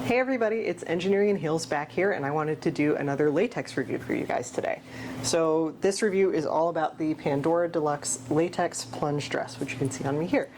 Hey everybody, it's Engineering in Heels back here, and I wanted to do another latex review for you guys today. So this review is all about the Pandora Deluxe Latex Plunge Dress, which you can see on me here.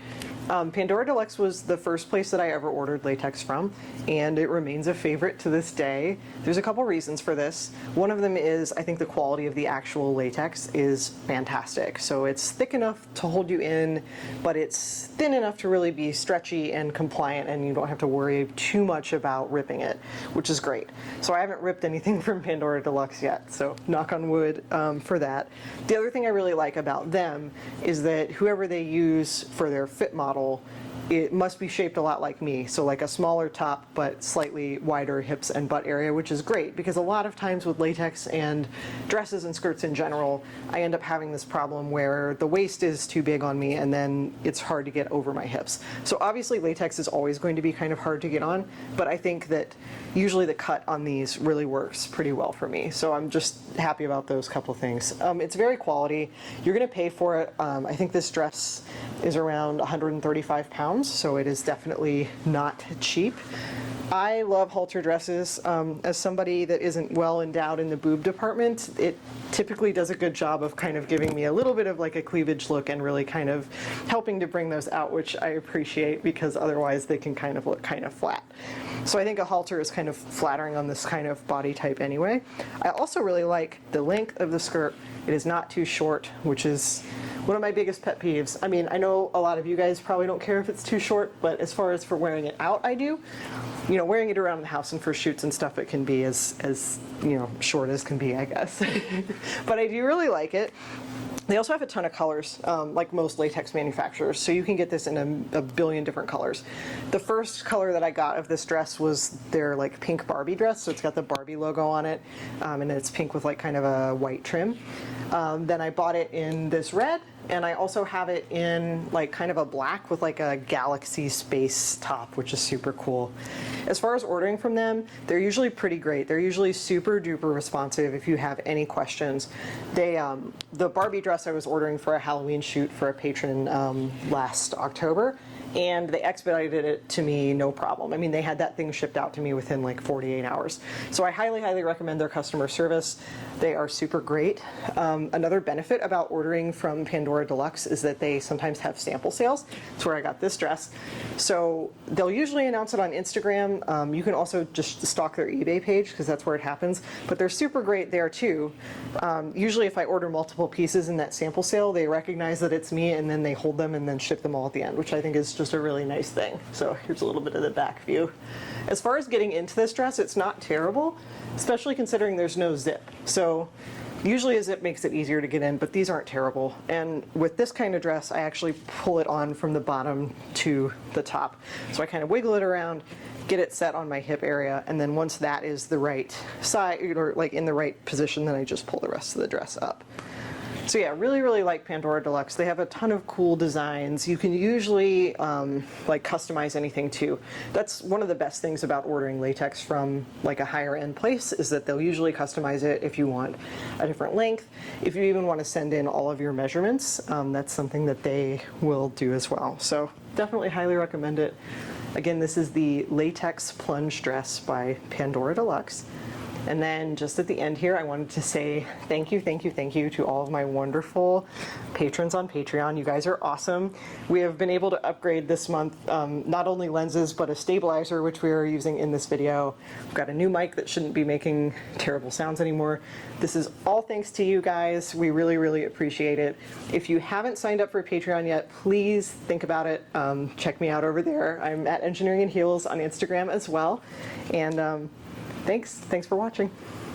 Pandora Deluxe was the first place that I ever ordered latex from, and it remains a favorite to this day. There's a couple reasons for this. One of them is I think the quality of the actual latex is fantastic. So it's thick enough to hold you in, but it's thin enough to really be stretchy and compliant, and you don't have to worry too much about ripping it, which is great. So I haven't ripped anything from Pandora Deluxe yet, so knock on wood for that. The other thing I really like about them is that whoever they use for their fit model, it must be shaped a lot like me, so like a smaller top but slightly wider hips and butt area, which is great because a lot of times with latex and dresses and skirts in general, I end up having this problem where the waist is too big on me and then it's hard to get over my hips. So obviously latex is always going to be kind of hard to get on, but I think that usually the cut on these really works pretty well for me. So I'm just happy about those couple things. It's very quality. You're going to pay for it. I think this dress is around 135 pounds. So it is definitely not cheap. I love halter dresses. As somebody that isn't well endowed in the boob department, it typically does a good job of kind of giving me a little bit of like a cleavage look and really kind of helping to bring those out, which I appreciate because otherwise they can kind of look kind of flat. So I think a halter is kind of flattering on this kind of body type anyway. I also really like the length of the skirt. It is not too short, which is one of my biggest pet peeves. I mean, I know a lot of you guys probably don't care if it's too short, but as far as for wearing it out, I do. You know, wearing it around the house and for shoots and stuff, it can be as you know, short as can be, I guess. But I do really like it. They also have a ton of colors, like most latex manufacturers, so you can get this in a billion different colors. The first color that I got of this dress was their like pink Barbie dress, so it's got the Barbie logo on it, and it's pink with like kind of a white trim. Then I bought it in this red, and I also have it in like kind of a black with like a galaxy space top, which is super cool. As far as ordering from them, they're usually pretty great. They're usually super duper responsive if you have any questions. They, the Barbie dress I was ordering for a Halloween shoot for a patron last October, and they expedited it to me no problem. I mean, they had that thing shipped out to me within like 48 hours. So I highly, highly recommend their customer service. They are super great. Another benefit about ordering from Pandora Deluxe is that they sometimes have sample sales. That's where I got this dress. So they'll usually announce it on Instagram. You can also just stalk their eBay page because that's where it happens. But they're super great there too. Usually if I order multiple pieces in that sample sale, they recognize that it's me and then they hold them and then ship them all at the end, which I think is just a really nice thing. So here's a little bit of the back view. As far as getting into this dress, it's not terrible, especially considering there's no zip. So usually a zip makes it easier to get in, but these aren't terrible. And with this kind of dress, I actually pull it on from the bottom to the top. So I kind of wiggle it around, get it set on my hip area, and then once that is the right side, or like in the right position, then I just pull the rest of the dress up. So yeah, really, really like Pandora Deluxe. They have a ton of cool designs. You can usually like customize anything too. That's one of the best things about ordering latex from like a higher end place is that they'll usually customize it if you want a different length. If you even want to send in all of your measurements, that's something that they will do as well. So definitely highly recommend it. Again, this is the Latex Plunge Dress by Pandora Deluxe. And then just at the end here, I wanted to say thank you, thank you, thank you to all of my wonderful patrons on Patreon. You guys are awesome. We have been able to upgrade this month not only lenses, but a stabilizer, which we are using in this video. We've got a new mic that shouldn't be making terrible sounds anymore. This is all thanks to you guys. We really, really appreciate it. If you haven't signed up for Patreon yet, please think about it. Check me out over there. I'm at Engineering in Heels on Instagram as well. And thanks for watching.